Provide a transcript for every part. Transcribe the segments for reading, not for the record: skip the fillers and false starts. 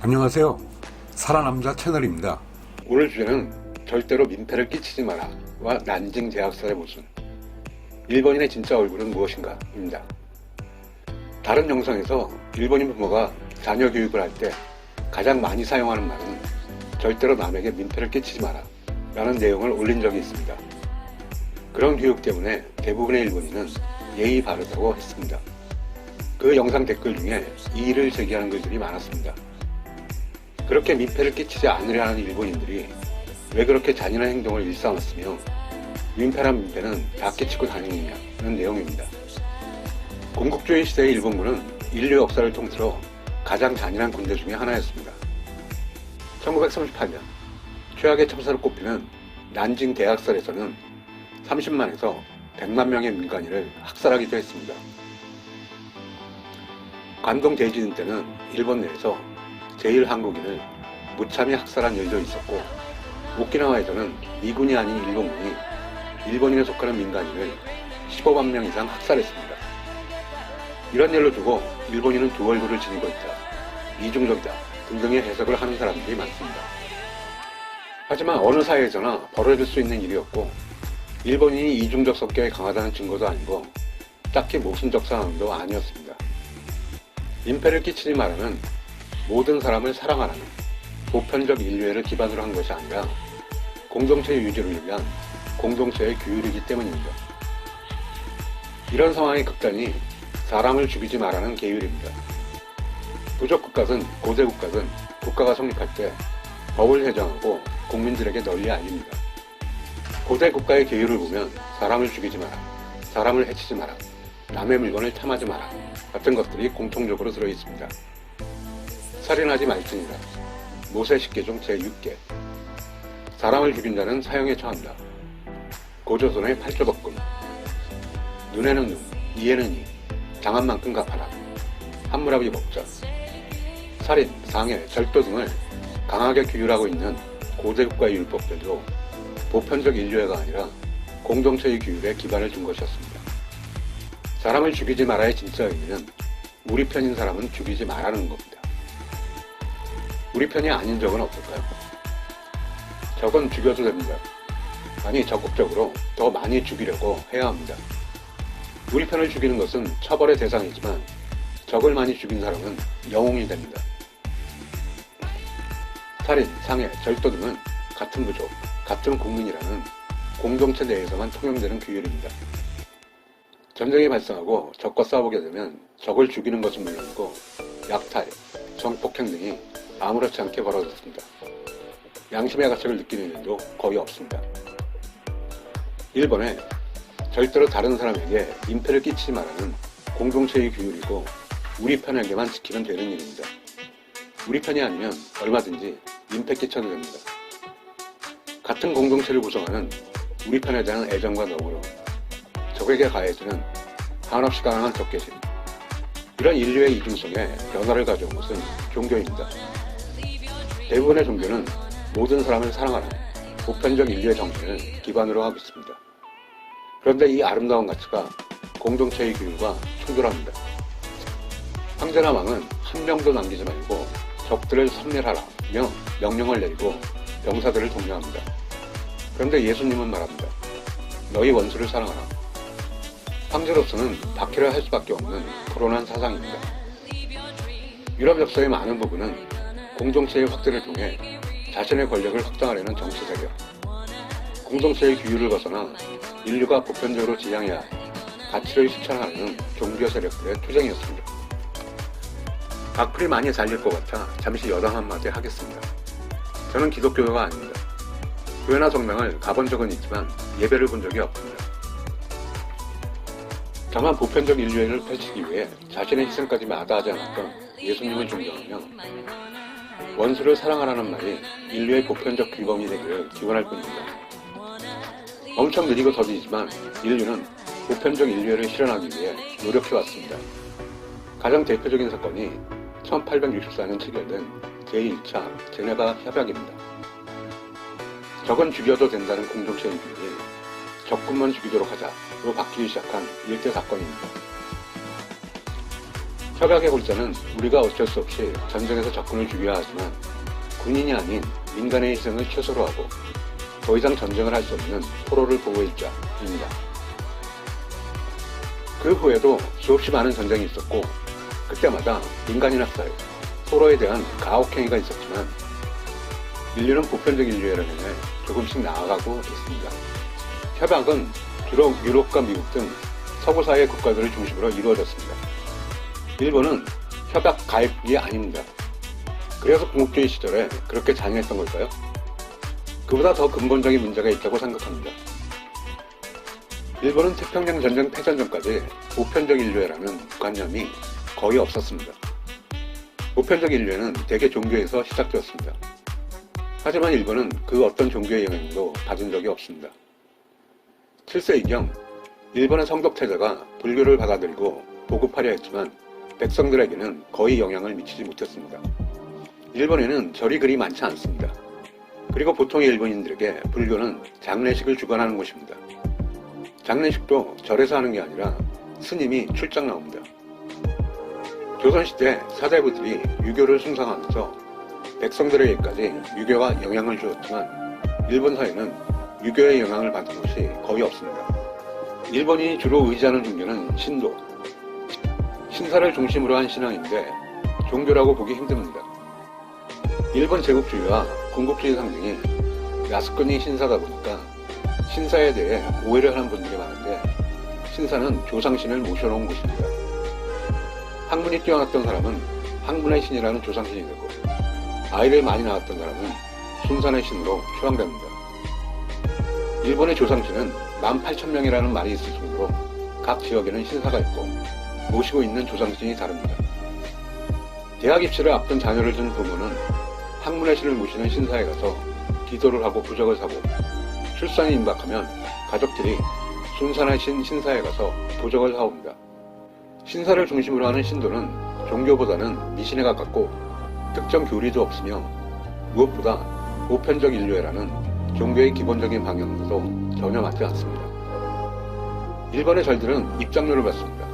안녕하세요. 살아남자 채널입니다. 오늘 주제는 절대로 민폐를 끼치지 마라와 난징 대학살의 모순. 일본인의 진짜 얼굴은 무엇인가 입니다. 다른 영상에서 일본인 부모가 자녀 교육을 할 때 가장 많이 사용하는 말은 절대로 남에게 민폐를 끼치지 마라 라는 내용을 올린 적이 있습니다. 그런 교육 때문에 대부분의 일본인은 예의 바르다고 했습니다. 그 영상 댓글 중에 이의를 제기하는 글들이 많았습니다. 그렇게 민폐를 끼치지 않으려는 일본인들이 왜 그렇게 잔인한 행동을 일삼았으며 민폐란 민폐는 다 끼치고 다니느냐는 내용입니다. 공국주의 시대의 일본군은 인류 역사를 통틀어 가장 잔인한 군대 중에 하나였습니다. 1938년 최악의 참사로 꼽히는 난징 대학살에서는 30만에서 100만 명의 민간인을 학살하기도 했습니다. 관동 대지진 때는 일본 내에서 제일 한국인을 무참히 학살한 일도 있었고, 오키나와에서는 미군이 아닌 일본군이 일본인에 속하는 민간인을 15만 명 이상 학살했습니다. 이런 일로 두고 일본인은 두 얼굴을 지니고 있다, 이중적이다 등등의 해석을 하는 사람들이 많습니다. 하지만 어느 사회에서나 벌어질 수 있는 일이었고, 일본인이 이중적 성격이 강하다는 증거도 아니고 딱히 모순적 상황도 아니었습니다. 민폐를 끼치지 말라는 모든 사람을 사랑하라는 보편적 인류애를 기반으로 한 것이 아니라 공동체 유지를 위한 공동체의 규율이기 때문입니다. 이런 상황의 극단이 사람을 죽이지 말라는 계율입니다. 부족국가든 고대국가든 국가가 성립할 때 법을 제정하고 국민들에게 널리 알립니다. 고대국가의 계율을 보면 사람을 죽이지 마라, 사람을 해치지 마라, 남의 물건을 탐하지 마라 같은 것들이 공통적으로 들어있습니다. 살인하지 말지니라, 모세 10개 중 제6개, 사람을 죽인 자는 사형에 처한다, 고조선의 8조 법금, 눈에는 눈, 이에는 이, 당한 만큼 갚아라, 함무라비 법자, 살인, 상해, 절도 등을 강하게 규율하고 있는 고대국가의 율법들도 보편적 인류애가 아니라 공동체의 규율에 기반을 둔 것이었습니다. 사람을 죽이지 마라의 진짜 의미는 우리 편인 사람은 죽이지 말라는 겁니다. 우리 편이 아닌 적은 없을까요? 적은 죽여도 됩니다. 아니, 적극적으로 더 많이 죽이려고 해야 합니다. 우리 편을 죽이는 것은 처벌의 대상이지만 적을 많이 죽인 사람은 영웅이 됩니다. 살인, 상해, 절도 등은 같은 부족, 같은 국민이라는 공동체 내에서만 통용되는 규율입니다. 전쟁이 발생하고 적과 싸우게 되면 적을 죽이는 것은 물론이고 약탈, 성폭행 등이 아무렇지 않게 벌어졌습니다. 양심의 가책을 느끼는 일도 거의 없습니다. 일본에 절대로 다른 사람에게 민폐를 끼치지 말라는 공동체의 규율이고 우리 편에게만 지키면 되는 일입니다. 우리 편이 아니면 얼마든지 민폐 끼쳐도 됩니다. 같은 공동체를 구성하는 우리 편에 대한 애정과 너그러움, 적에게 가해지는 한없이 강한 적개심, 이런 인류의 이중성에 변화를 가져온 것은 종교입니다. 대부분의 종교는 모든 사람을 사랑하는 보편적 인류의 정신을 기반으로 하고 있습니다. 그런데 이 아름다운 가치가 공동체의 규율과 충돌합니다. 황제나 왕은 한 명도 남기지 말고 적들을 섬멸하라며 명령을 내리고 병사들을 독려합니다. 그런데 예수님은 말합니다. 너희 원수를 사랑하라. 황제로서는 박해를 할 수밖에 없는 불온한 사상입니다. 유럽 역사의 많은 부분은 공동체의 확대를 통해 자신의 권력을 확장하려는 정치 세력, 공동체의 규율을 벗어나 인류가 보편적으로 지향해야 할 가치를 실천하는 종교 세력들의 투쟁이었습니다. 악플이 많이 달릴 것 같아 잠시 여담 한마디 하겠습니다. 저는 기독교가 아닙니다. 교회나 성당을 가본 적은 있지만 예배를 본 적이 없습니다. 다만 보편적 인류애를 펼치기 위해 자신의 희생까지 마다하지 않았던 예수님을 존경하며 원수를 사랑하라는 말이 인류의 보편적 규범이 되기를 기원할 뿐입니다. 엄청 느리고 더디지만 인류는 보편적 인류애를 실현하기 위해 노력해왔습니다. 가장 대표적인 사건이 1864년 체결된 제1차 제네바 협약입니다. 적은 죽여도 된다는 공동체의 규율이 적군만 죽이도록 하자로 바뀌기 시작한 일대 사건입니다. 협약의 골자는 우리가 어쩔 수 없이 전쟁에서 적군을 죽여야 하지만 군인이 아닌 민간의 희생을 최소로 하고 더 이상 전쟁을 할 수 없는 포로를 보호할 자입니다. 그 후에도 수없이 많은 전쟁이 있었고 그때마다 민간인 학살, 포로에 대한 가혹행위가 있었지만 인류는 보편적 인류애를 향해 조금씩 나아가고 있습니다. 협약은 주로 유럽과 미국 등 서구사회 국가들을 중심으로 이루어졌습니다. 일본은 협약 가입국이 아닙니다. 그래서 군국주의 시절에 그렇게 잔인했던 걸까요? 그보다 더 근본적인 문제가 있다고 생각합니다. 일본은 태평양 전쟁 패전 전까지 보편적 인류애라는 관념이 거의 없었습니다. 보편적 인류애는 대개 종교에서 시작되었습니다. 하지만 일본은 그 어떤 종교의 영향도 받은 적이 없습니다. 7세 이경 일본의 성덕태자가 불교를 받아들이고 보급하려 했지만 백성들에게는 거의 영향을 미치지 못했습니다. 일본에는 절이 그리 많지 않습니다. 그리고 보통의 일본인들에게 불교는 장례식을 주관하는 곳입니다. 장례식도 절에서 하는 게 아니라 스님이 출장 나옵니다. 조선시대 사대부들이 유교를 숭상하면서 백성들에게까지 유교가 영향을 주었지만 일본 사회는 유교의 영향을 받은 것이 거의 없습니다. 일본이 주로 의지하는 종교는 신도, 신사를 중심으로 한 신앙인데 종교라고 보기 힘듭니다. 일본 제국주의와 군국주의 상징이 야스쿠니 신사다 보니까 신사에 대해 오해를 하는 분들이 많은데 신사는 조상신을 모셔놓은 곳입니다. 학문이 뛰어났던 사람은 학문의 신이라는 조상신이 되고 아이를 많이 낳았던 사람은 순산의 신으로 추앙됩니다. 일본의 조상신은 18,000명이라는 말이 있을 정도로 각 지역에는 신사가 있고 모시고 있는 조상신이 다릅니다. 대학 입시를 앞둔 자녀를 둔 부모는 학문의 신을 모시는 신사에 가서 기도를 하고 부적을 사고 출산이 임박하면 가족들이 순산의 신 신사에 가서 부적을 사옵니다. 신사를 중심으로 하는 신도는 종교보다는 미신에 가깝고 특정 교리도 없으며 무엇보다 보편적 인류애라는 종교의 기본적인 방향과도 전혀 맞지 않습니다. 일본의 절들은 입장료를 받습니다.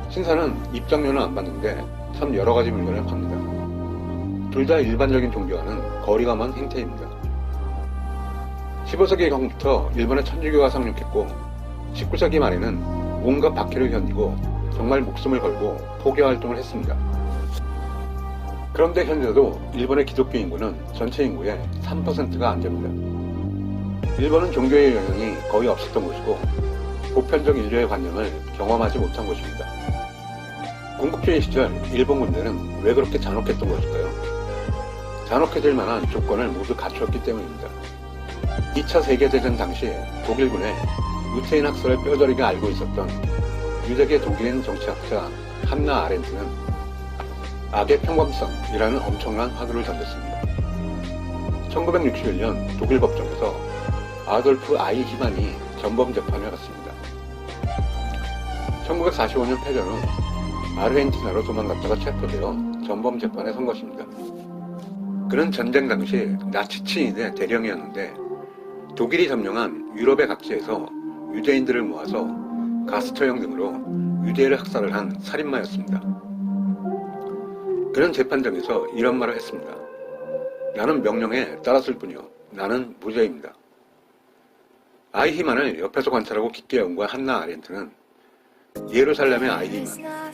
신사는 입장료는 안 받는데 참 여러가지 물건을 팝니다. 둘 다 일반적인 종교와는 거리가 먼 행태입니다. 15세기 경부터 일본의 천주교가 상륙했고 19세기 말에는 온갖 박해를 견디고 정말 목숨을 걸고 포교 활동을 했습니다. 그런데 현재도 일본의 기독교 인구는 전체 인구의 3%가 안 됩니다. 일본은 종교의 영향이 거의 없었던 곳이고 보편적 인류의 관념을 경험하지 못한 곳입니다. 군국주의 시절 일본 군대는 왜 그렇게 잔혹했던 것일까요? 잔혹해질 만한 조건을 모두 갖추었기 때문입니다. 2차 세계대전 당시 독일군의 유태인 학설을 뼈저리게 알고 있었던 유대계 독일인 정치학자 한나 아렌트는 악의 평범성이라는 엄청난 화두를 던졌습니다. 1961년 독일 법정에서 아돌프 아이히만이 전범 재판을 했습니다. 1945년 패전 후 아르헨티나로 도망갔다가 체포되어 전범 재판에 선 것입니다. 그는 전쟁 당시 나치 친인의 대령이었는데 독일이 점령한 유럽의 각지에서 유대인들을 모아서 가스 처형 등으로 유대인을 학살을 한 살인마였습니다. 그는 재판장에서 이런 말을 했습니다. 나는 명령에 따랐을 뿐이요. 나는 무죄입니다. 아이히만을 옆에서 관찰하고 깊게 연구한 한나 아렌트는 예루살렘의 아이히만,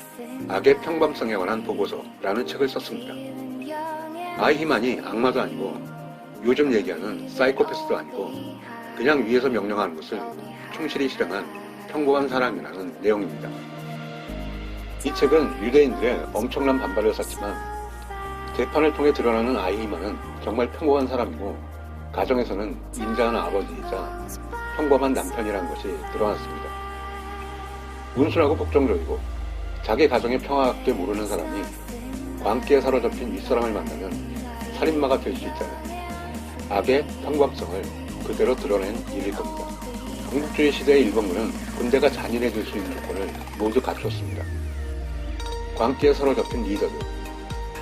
악의 평범성에 관한 보고서라는 책을 썼습니다. 아이히만이 악마도 아니고 요즘 얘기하는 사이코패스도 아니고 그냥 위에서 명령하는 것을 충실히 실행한 평범한 사람이라는 내용입니다. 이 책은 유대인들의 엄청난 반발을 샀지만 재판을 통해 드러나는 아이히만은 정말 평범한 사람이고 가정에서는 인자한 아버지이자 평범한 남편이라는 것이 드러났습니다. 온순하고 복종적이고 자기 가정의 평화밖에 모르는 사람이 광기에 사로잡힌 윗사람을 만나면 살인마가 될 수 있다는 악의 평범성을 그대로 드러낸 일일 겁니다. 군국주의 시대의 일본군은 군대가 잔인해질 수 있는 조건을 모두 갖추었습니다. 광기에 사로잡힌 리더들,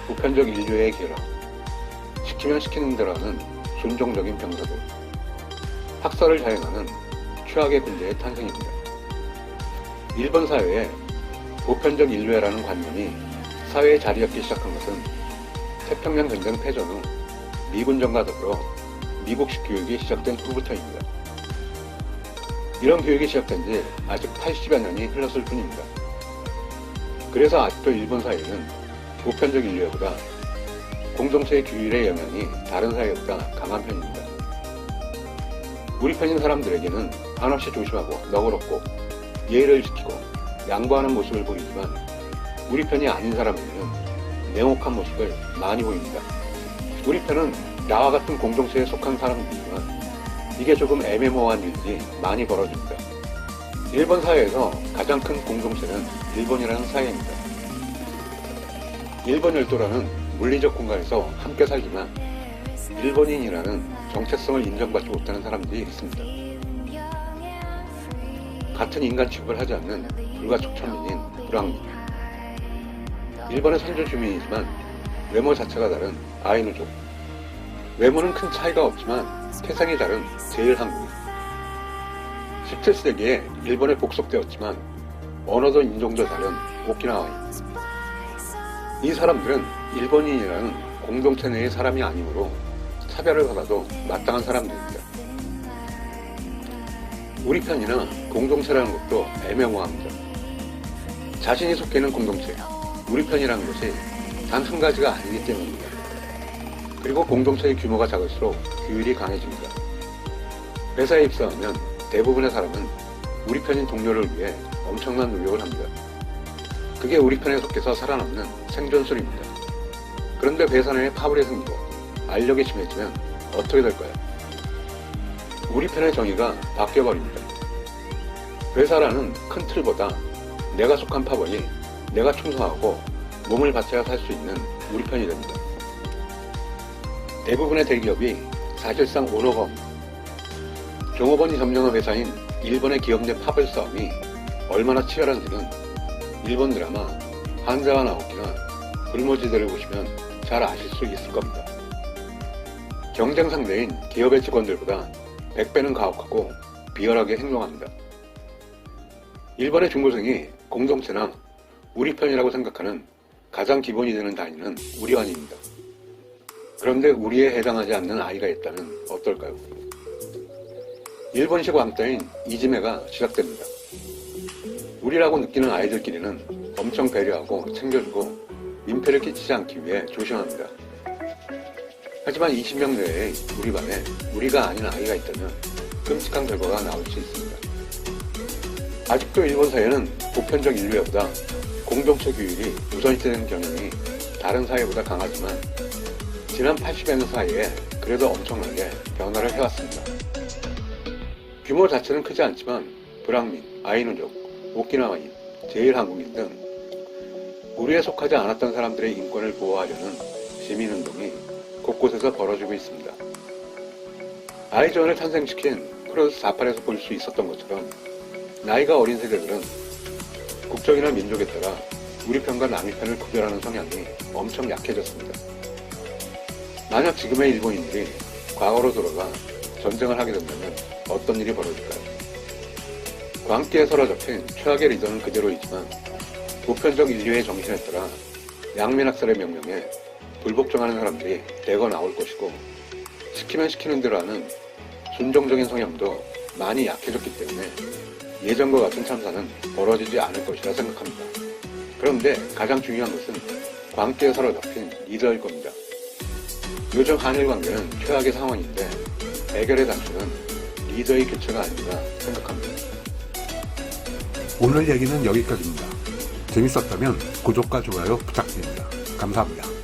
보편적 인류의 결합, 시키면 시키는 대로 하는 순종적인 병사들, 학살을 자행하는 최악의 군대의 탄생입니다. 일본 사회에 보편적 인류애라는 관념이 사회에 자리 잡기 시작한 것은 태평양 전쟁 패전 후 미군정과 더불어 미국식 교육이 시작된 후부터입니다. 이런 교육이 시작된 지 아직 80여 년이 흘렀을 뿐입니다. 그래서 아직도 일본 사회는 보편적 인류애보다 공동체의 규율의 영향이 다른 사회보다 강한 편입니다. 우리 편인 사람들에게는 한없이 조심하고 너그럽고 예의를 지키고 양보하는 모습을 보이지만 우리 편이 아닌 사람에게는 냉혹한 모습을 많이 보입니다. 우리 편은 나와 같은 공동체에 속한 사람들이지만 이게 조금 애매모호한 일이 많이 벌어집니다. 일본 사회에서 가장 큰 공동체는 일본이라는 사회입니다. 일본 열도라는 물리적 공간에서 함께 살지만 일본인이라는 정체성을 인정받지 못하는 사람들이 있습니다. 같은 인간 취급을 하지 않는 불가촉 천민인 불황민. 일본의 선조 주민이지만 외모 자체가 다른 아이누족. 외모는 큰 차이가 없지만 태생이 다른 제일 한국인. 17세기에 일본에 복속되었지만 언어도 인종도 다른 오키나와인. 이 사람들은 일본인이라는 공동체 내의 사람이 아니므로 차별을 받아도 마땅한 사람들입니다. 우리 편이나 공동체라는 것도 애매모호합니다. 자신이 속해 있는 공동체, 우리 편이라는 것이 단 한 가지가 아니기 때문입니다. 그리고 공동체의 규모가 작을수록 규율이 강해집니다. 회사에 입사하면 대부분의 사람은 우리 편인 동료를 위해 엄청난 노력을 합니다. 그게 우리 편에 속해서 살아남는 생존술입니다. 그런데 회사 내에 파벌이 생기고 알력이 심해지면 어떻게 될까요? 우리 편의 정의가 바뀌어버립니다. 회사라는 큰 틀보다 내가 속한 파벌이 내가 충성하고 몸을 바쳐야 살 수 있는 우리 편이 됩니다. 대부분의 대기업이 사실상 오너가 없는 종업원이 점령한 회사인 일본의 기업 내 파벌 싸움이 얼마나 치열한지는 일본 드라마 한자와 나오키나 불모지대를 보시면 잘 아실 수 있을 겁니다. 경쟁 상대인 기업의 직원들보다 100배는 가혹하고 비열하게 행동합니다. 일본의 중고생이 공동체나 우리 편이라고 생각하는 가장 기본이 되는 단위는 우리완입니다. 그런데 우리에 해당하지 않는 아이가 있다면 어떨까요? 일본식 왕따인 이지메가 시작됩니다. 우리라고 느끼는 아이들끼리는 엄청 배려하고 챙겨주고 민폐를 끼치지 않기 위해 조심합니다. 하지만 20명 내에 우리 반에 우리가 아닌 아이가 있다면 끔찍한 결과가 나올 수 있습니다. 아직도 일본 사회는 보편적 인류애보다 공동체 규율이 우선시되는 경향이 다른 사회보다 강하지만 지난 80여 년 사이에 그래도 엄청나게 변화를 해왔습니다. 규모 자체는 크지 않지만 불황민, 아이누족, 오키나와인, 제일한국인 등 우리에 속하지 않았던 사람들의 인권을 보호하려는 시민운동이 곳곳에서 벌어지고 있습니다. 아이즈원을 탄생시킨 크로스 48에서 볼 수 있었던 것처럼 나이가 어린 세대들은 국적이나 민족에 따라 우리 편과 남의 편을 구별하는 성향이 엄청 약해졌습니다. 만약 지금의 일본인들이 과거로 돌아가 전쟁을 하게 된다면 어떤 일이 벌어질까요? 광기에 사로잡힌 최악의 리더는 그대로이지만 보편적 인류의 정신에 따라 양면학살의 명령에 불복종하는 사람들이 대거 나올 것이고 시키면 시키는 대로 하는 순종적인 성향도 많이 약해졌기 때문에 예전과 같은 참사는 벌어지지 않을 것이라 생각합니다. 그런데 가장 중요한 것은 광기에 사로잡힌 리더일 겁니다. 요즘 한일 관계는 최악의 상황인데 해결의 단초는 리더의 교체가 아닌가 생각합니다. 오늘 얘기는 여기까지입니다. 재밌었다면 구독과 좋아요 부탁드립니다. 감사합니다.